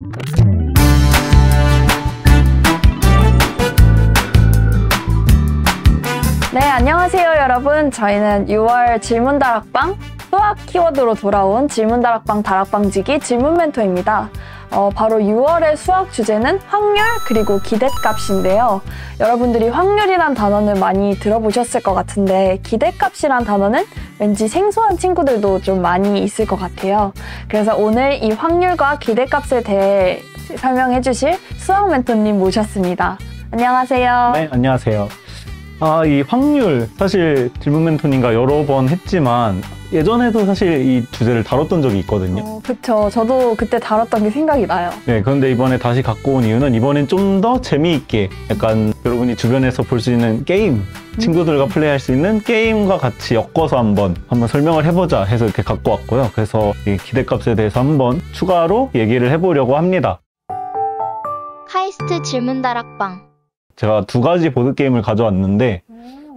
네, 안녕하세요 여러분. 저희는 6월 질문다락방 수학 키워드로 돌아온 질문다락방 다락방지기 질문멘토입니다. 바로 6월의 수학 주제는 확률 그리고 기대값인데요. 여러분들이 확률이란 단어는 많이 들어보셨을 것 같은데 기대값이란 단어는 왠지 생소한 친구들도 좀 많이 있을 것 같아요. 그래서 오늘 이 확률과 기대값에 대해 설명해 주실 수학 멘토님 모셨습니다. 안녕하세요. 네, 안녕하세요. 이 확률, 사실 질문 멘토님과 여러 번 했지만 예전에도 사실 이 주제를 다뤘던 적이 있거든요. 그쵸. 저도 그때 다뤘던 게 생각이 나요. 네, 그런데 이번에 다시 갖고 온 이유는 이번엔 좀 더 재미있게 약간 여러분이 주변에서 볼 수 있는 게임, 친구들과 플레이할 수 있는 게임과 같이 엮어서 한번 설명을 해보자 해서 이렇게 갖고 왔고요. 그래서 이 기대값에 대해서 한번 추가로 얘기를 해보려고 합니다. 카이스트 질문다락방. 제가 두 가지 보드게임을 가져왔는데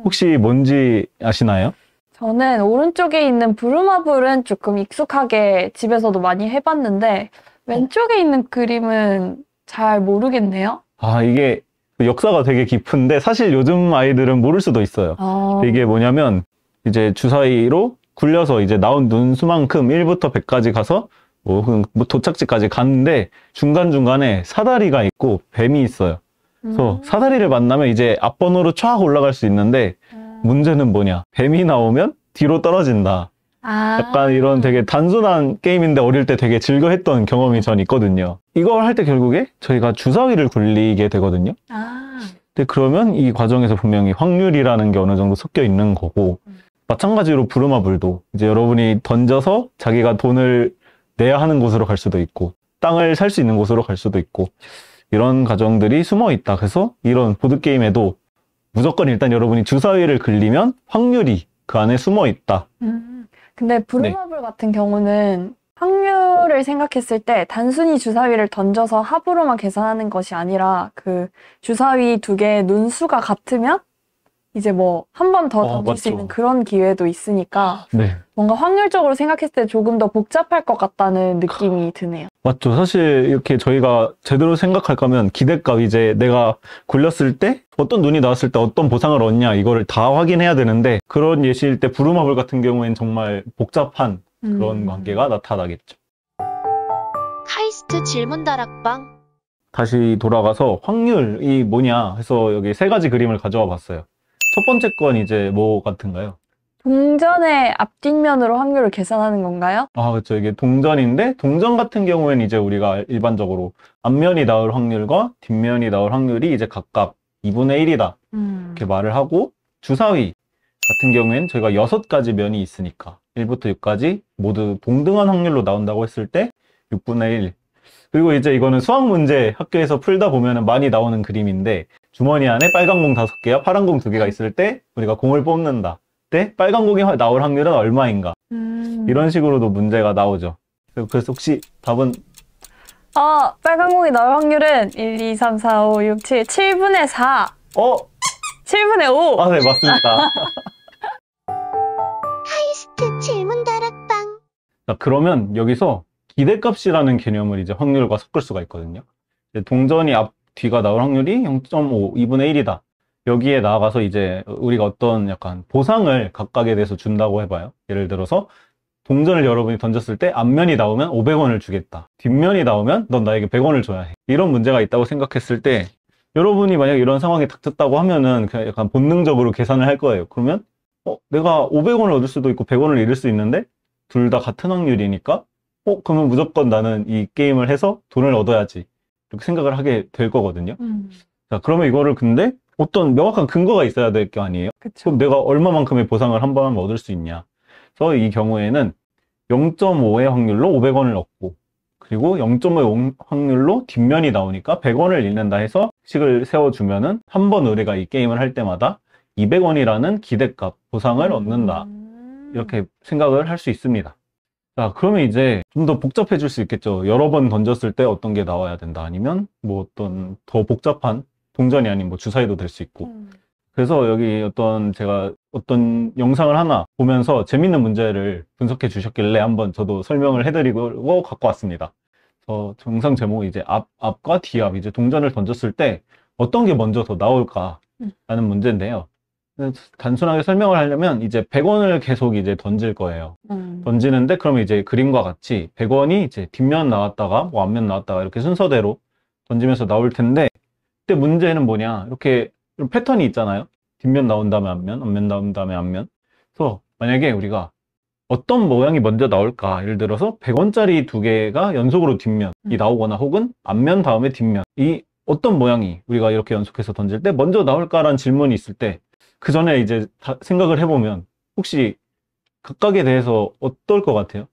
혹시 뭔지 아시나요? 저는 오른쪽에 있는 부루마블은 조금 익숙하게 집에서도 많이 해봤는데 왼쪽에 있는 그림은 잘 모르겠네요. 이게 역사가 되게 깊은데 사실 요즘 아이들은 모를 수도 있어요. 이게 뭐냐면 이제 주사위로 굴려서 이제 나온 눈수만큼 1부터 100까지 가서 뭐 도착지까지 갔는데 중간중간에 사다리가 있고 뱀이 있어요. 그래서 사다리를 만나면 이제 앞번호로 쫙 올라갈 수 있는데 문제는 뭐냐, 뱀이 나오면 뒤로 떨어진다. 약간 이런 되게 단순한 게임인데 어릴 때 되게 즐겨 했던 경험이 전 있거든요. 이걸 할 때 결국에 저희가 주사위를 굴리게 되거든요. 근데 그러면 이 과정에서 분명히 확률이라는 게 어느 정도 섞여 있는 거고, 마찬가지로 부루마블도 이제 여러분이 던져서 자기가 돈을 내야 하는 곳으로 갈 수도 있고 땅을 살 수 있는 곳으로 갈 수도 있고 이런 과정들이 숨어 있다. 그래서 이런 보드게임에도 무조건 일단 여러분이 주사위를 굴리면 확률이 그 안에 숨어 있다. 근데 부루마블 같은 경우는 확률을 생각했을 때 단순히 주사위를 던져서 합으로만 계산하는 것이 아니라 그 주사위 두 개의 눈수가 같으면 이제 뭐 한 번 더 던질 수 있는 그런 기회도 있으니까 뭔가 확률적으로 생각했을 때 조금 더 복잡할 것 같다는 느낌이 드네요. 맞죠. 사실 이렇게 저희가 제대로 생각할 거면 기대값, 이제 내가 굴렸을 때 어떤 눈이 나왔을 때 어떤 보상을 얻냐 이거를 다 확인해야 되는데, 그런 예시일 때 부루마블 같은 경우에는 정말 복잡한 그런 관계가 나타나겠죠. 카이스트 질문다락방. 다시 돌아가서 확률이 뭐냐 해서 여기 세 가지 그림을 가져와 봤어요. 첫 번째 건 이제 뭐 같은가요? 동전의 앞뒷면으로 확률을 계산하는 건가요? 그렇죠. 이게 동전인데, 동전 같은 경우에는 이제 우리가 일반적으로 앞면이 나올 확률과 뒷면이 나올 확률이 이제 각각 2분의 1이다 이렇게 말을 하고, 주사위 같은 경우에는 저희가 6가지 면이 있으니까 1부터 6까지 모두 동등한 확률로 나온다고 했을 때 6분의 1. 그리고 이제 이거는 수학 문제 학교에서 풀다 보면 많이 나오는 그림인데, 주머니 안에 빨간 공 5개와 파란 공 2개가 있을 때 우리가 공을 뽑는다. 때 빨간 공이 나올 확률은 얼마인가? 이런 식으로도 문제가 나오죠. 그래서 혹시 답은? 빨간 공이 나올 확률은 1, 2, 3, 4, 5, 6, 7, 7분의 4. 7분의 5. 네, 맞습니다. 카이스트 질문다락방. 자, 그러면 여기서 기대값이라는 개념을 이제 확률과 섞을 수가 있거든요. 동전이 앞, 뒤가 나올 확률이 0.5, 2분의 1이다. 여기에 나아가서 이제 우리가 어떤 약간 보상을 각각에 대해서 준다고 해봐요. 예를 들어서 동전을 여러분이 던졌을 때 앞면이 나오면 500원을 주겠다. 뒷면이 나오면 넌 나에게 100원을 줘야 해. 이런 문제가 있다고 생각했을 때 여러분이 만약에 이런 상황이 닥쳤다고 하면은 그냥 약간 본능적으로 계산을 할 거예요. 그러면 내가 500원을 얻을 수도 있고 100원을 잃을 수 있는데 둘 다 같은 확률이니까 그러면 무조건 나는 이 게임을 해서 돈을 얻어야지. 이렇게 생각을 하게 될 거거든요. 자, 그러면 이거를 근데 어떤 명확한 근거가 있어야 될 거 아니에요? 그쵸. 그럼 내가 얼마만큼의 보상을 한 번 하면 얻을 수 있냐? 그래서 이 경우에는 0.5의 확률로 500원을 얻고, 그리고 0.5의 확률로 뒷면이 나오니까 100원을 잃는다 해서 식을 세워주면은 한 번 우리가 이 게임을 할 때마다 200원이라는 기대값, 보상을 얻는다. 이렇게 생각을 할 수 있습니다. 자, 그러면 이제 좀 더 복잡해질 수 있겠죠. 여러 번 던졌을 때 어떤 게 나와야 된다. 아니면 뭐 어떤 더 복잡한 동전이 아닌 뭐 주사위도 될 수 있고. 그래서 여기 제가 어떤 영상을 하나 보면서 재밌는 문제를 분석해 주셨길래 한번 저도 설명을 해드리고 갖고 왔습니다. 영상 제목이 이제 앞과 뒤앞 이제 동전을 던졌을 때 어떤 게 먼저 더 나올까라는 문제인데요. 단순하게 설명을 하려면 이제 100원을 계속 이제 던질 거예요. 던지는데 그러면 이제 그림과 같이 100원이 이제 뒷면 나왔다가 뭐 앞면 나왔다가 이렇게 순서대로 던지면서 나올 텐데, 그때 문제는 뭐냐, 이렇게 패턴이 있잖아요. 뒷면 나온 다음에 앞면 나온 다음에 앞면. 그래서 만약에 우리가 어떤 모양이 먼저 나올까, 예를 들어서 100원짜리 두 개가 연속으로 뒷면이 나오거나 혹은 앞면 다음에 뒷면, 이 어떤 모양이 우리가 이렇게 연속해서 던질 때 먼저 나올까라는 질문이 있을 때 그 전에 이제 생각을 해보면 혹시 각각에 대해서 어떨 것 같아요?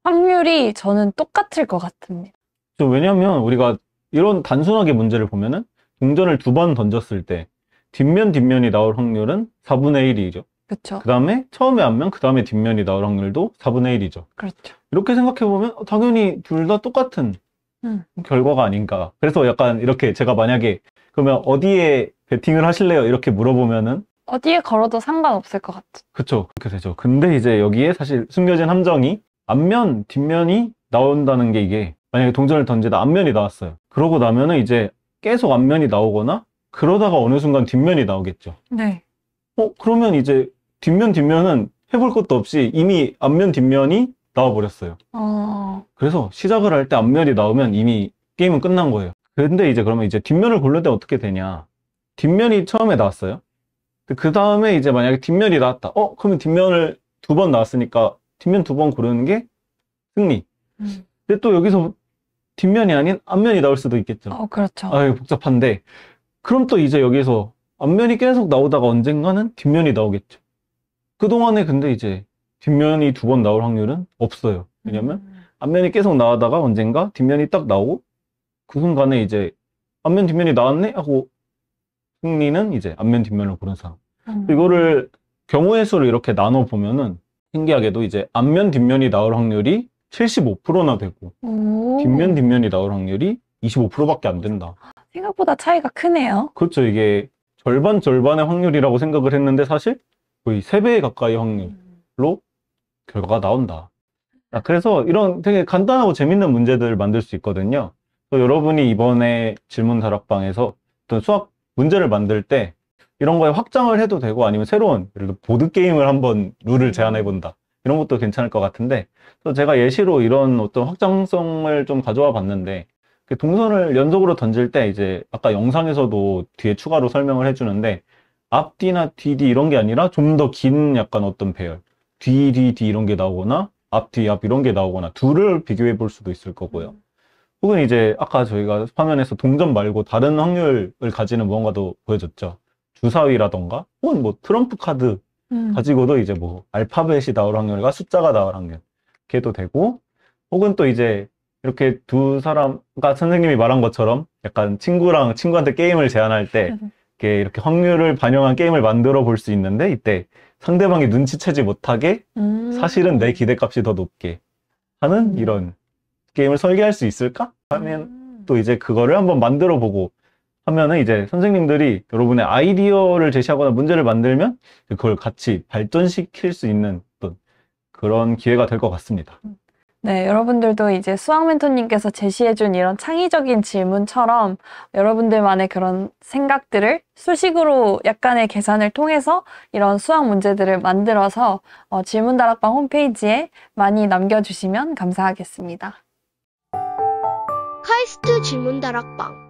확률이 저는 똑같을 것 같습니다. 왜냐하면 우리가 이런 단순하게 문제를 보면은 동전을 2번 던졌을 때 뒷면이 나올 확률은 4분의 1이죠. 그렇죠. 그 다음에 처음에 앞면, 그 다음에 뒷면이 나올 확률도 4분의 1이죠. 그렇죠. 이렇게 생각해보면 당연히 둘 다 똑같은 결과가 아닌가. 그래서 약간 이렇게 제가 만약에 그러면 어디에 베팅을 하실래요? 이렇게 물어보면은 어디에 걸어도 상관없을 것 같죠. 그쵸, 그렇게 되죠. 근데 이제 여기에 사실 숨겨진 함정이 앞면, 뒷면이 나온다는 게, 이게 만약에 동전을 던지다 앞면이 나왔어요. 그러고 나면은 이제 계속 앞면이 나오거나 그러다가 어느 순간 뒷면이 나오겠죠. 네. 그러면 이제 뒷면은 해볼 것도 없이 이미 앞면, 뒷면이 나와버렸어요. 그래서 시작을 할 때 앞면이 나오면 이미 게임은 끝난 거예요. 근데 이제 그러면 이제 뒷면을 고를 때 어떻게 되냐. 뒷면이 처음에 나왔어요. 그 다음에 이제 만약에 뒷면이 나왔다. 그러면 뒷면을 2번 나왔으니까 뒷면 2번 고르는 게 승리. 근데 또 여기서 뒷면이 아닌 앞면이 나올 수도 있겠죠. 그렇죠. 이거 복잡한데. 그럼 또 이제 여기서 앞면이 계속 나오다가 언젠가는 뒷면이 나오겠죠. 그동안에 근데 이제 뒷면이 2번 나올 확률은 없어요. 왜냐면 앞면이 계속 나오다가 언젠가 뒷면이 딱 나오고 그 순간에 이제 앞면 뒷면이 나왔네 하고 승리는 이제 앞면 뒷면을 고른 사람. 이거를 경우의 수를 이렇게 나눠 보면은 신기하게도 이제 앞면 뒷면이 나올 확률이 75%나 되고 뒷면이 나올 확률이 25%밖에 안 된다. 생각보다 차이가 크네요. 그렇죠. 이게 절반의 확률이라고 생각을 했는데 사실 거의 3배 가까이 확률로 결과가 나온다. 그래서 이런 되게 간단하고 재밌는 문제들을 만들 수 있거든요. 또 여러분이 이번에 질문 다락방에서 어떤 수학 문제를 만들 때 이런 거에 확장을 해도 되고, 아니면 새로운 예를 들어 보드게임을 한번 룰을 제안해 본다, 이런 것도 괜찮을 것 같은데, 그래서 제가 예시로 이런 어떤 확장성을 좀 가져와 봤는데, 동선을 연속으로 던질 때 이제 아까 영상에서도 뒤에 추가로 설명을 해주는데, 앞뒤나 뒤뒤 이런 게 아니라 좀 더 긴 약간 어떤 배열, 뒤 이런 게 나오거나 앞 이런 게 나오거나 둘을 비교해 볼 수도 있을 거고요. 혹은 이제 아까 저희가 화면에서 동전 말고 다른 확률을 가지는 무언가도 보여줬죠. 주사위라던가 혹은 뭐 트럼프 카드 가지고도 이제 뭐 알파벳이 나올 확률과 숫자가 나올 확률, 이렇게도 되고, 혹은 또 이제 이렇게 두 사람, 아까 선생님이 말한 것처럼 약간 친구한테 게임을 제안할 때 이렇게 확률을 반영한 게임을 만들어 볼 수 있는데, 이때 상대방이 눈치채지 못하게 사실은 내 기대값이 더 높게 하는 이런 게임을 설계할 수 있을까? 하면 또 이제 그거를 한번 만들어 보고 하면은 이제 선생님들이 여러분의 아이디어를 제시하거나 문제를 만들면 그걸 같이 발전시킬 수 있는 어떤 그런 기회가 될 것 같습니다. 네, 여러분들도 이제 수학 멘토님께서 제시해준 이런 창의적인 질문처럼 여러분들만의 그런 생각들을 수식으로 약간의 계산을 통해서 이런 수학 문제들을 만들어서 질문다락방 홈페이지에 많이 남겨주시면 감사하겠습니다. 카이스트 질문다락방.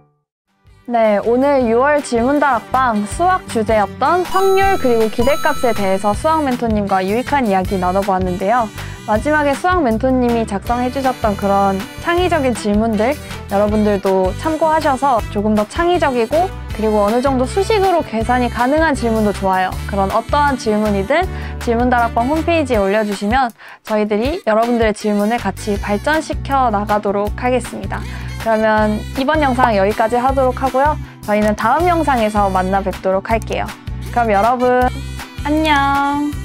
네, 오늘 6월 질문다락방 수학 주제였던 확률 그리고 기대값에 대해서 수학 멘토님과 유익한 이야기 나눠보았는데요. 마지막에 수학 멘토님이 작성해주셨던 그런 창의적인 질문들 여러분들도 참고하셔서 조금 더 창의적이고 그리고 어느 정도 수식으로 계산이 가능한 질문도 좋아요. 그런 어떠한 질문이든 질문다락방 홈페이지에 올려주시면 저희들이 여러분들의 질문을 같이 발전시켜 나가도록 하겠습니다. 그러면 이번 영상 여기까지 하도록 하고요. 저희는 다음 영상에서 만나 뵙도록 할게요. 그럼 여러분 안녕!